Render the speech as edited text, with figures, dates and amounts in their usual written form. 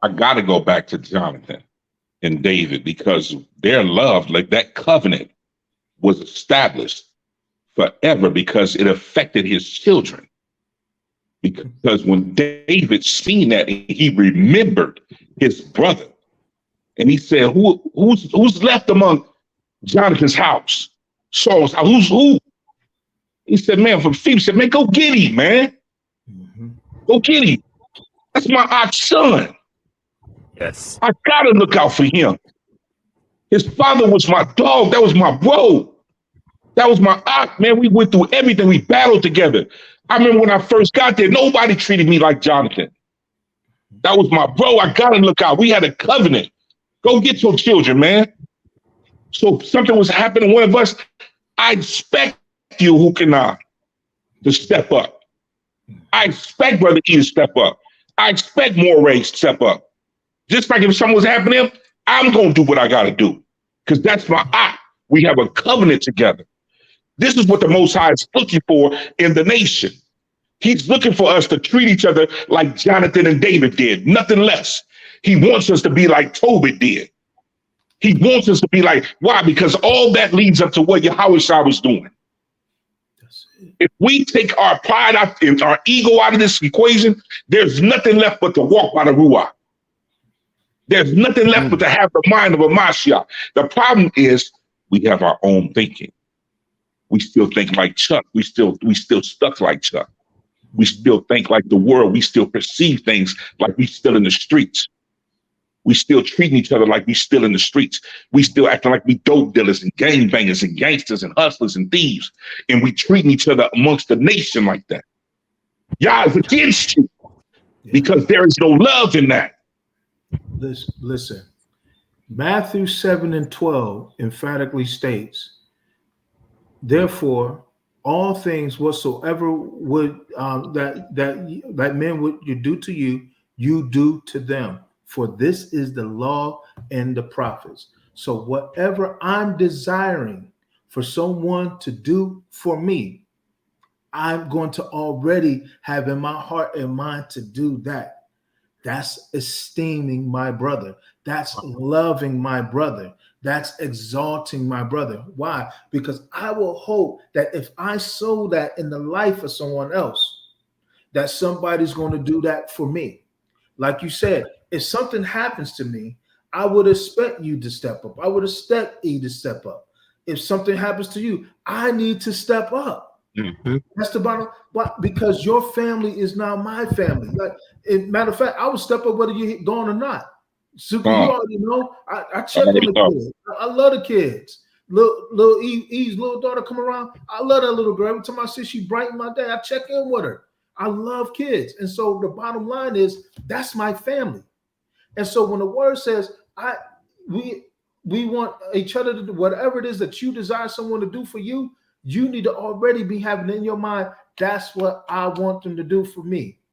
I got to go back to Jonathan and David because their love, like that covenant, was established forever because it affected his children. Because when David seen that, he remembered his brother, and he said, "Who's left among Jonathan's house? Saul's house? Who?" He said, "Man, from Phoebe." He said, "Man, go get him, man. Go get him. That's my ox son. Yes. I gotta look out for him. His father was my dog. That was my bro. That was my ox, man. We went through everything. We battled together. I remember when I first got there, nobody treated me like Jonathan. That was my bro. I gotta look out. We had a covenant. Go get your children, man." So if something was happening to one of us, I expect you who cannot to step up. I expect Brother E to step up. I expect Moray to step up. Just like if something was happening to him, I'm going to do what I got to do because that's my ox. We have a covenant together. This is what the Most High is looking for in the nation. He's looking for us to treat each other like Jonathan and David did, nothing less. He wants us to be like Tobit did. He wants us to be like, why? Because all that leads up to what Yahushua was doing. If we take our pride out and our ego out of this equation, there's nothing left but to walk by the Ruach. There's nothing left but to have the mind of a Mashiach. The problem is we have our own thinking. We still think like Chuck. We still stuck like Chuck. We still think like the world. We still perceive things like we still in the streets. We still treating each other like we still in the streets. We still acting like we dope dealers and gangbangers and gangsters and hustlers and thieves. And we treating each other amongst the nation like that. Yah is against you because there is no love in that. Listen, Matthew 7:12 emphatically states, "Therefore, all things whatsoever would that men would you do to you, you do to them. For this is the law and the prophets." So whatever I'm desiring for someone to do for me, I'm going to already have in my heart and mind to do that. That's esteeming my brother. That's loving my brother. That's exalting my brother. Why? Because I will hope that if I sow that in the life of someone else, that somebody's going to do that for me. Like you said, if something happens to me, I would expect you to step up. I would expect E to step up. If something happens to you, I need to step up. That's the bottom. But because your family is now my family. Like, matter of fact, I would step up whether you're gone or not. Super, you already know. I check on the kids. I love the kids. Little E's little daughter come around. I love that little girl. Every time I see she brighten my day, I check in with her. I love kids. And so the bottom line is that's my family. And so when the word says we want each other to do whatever it is that you desire someone to do for you, you need to already be having in your mind, that's what I want them to do for me.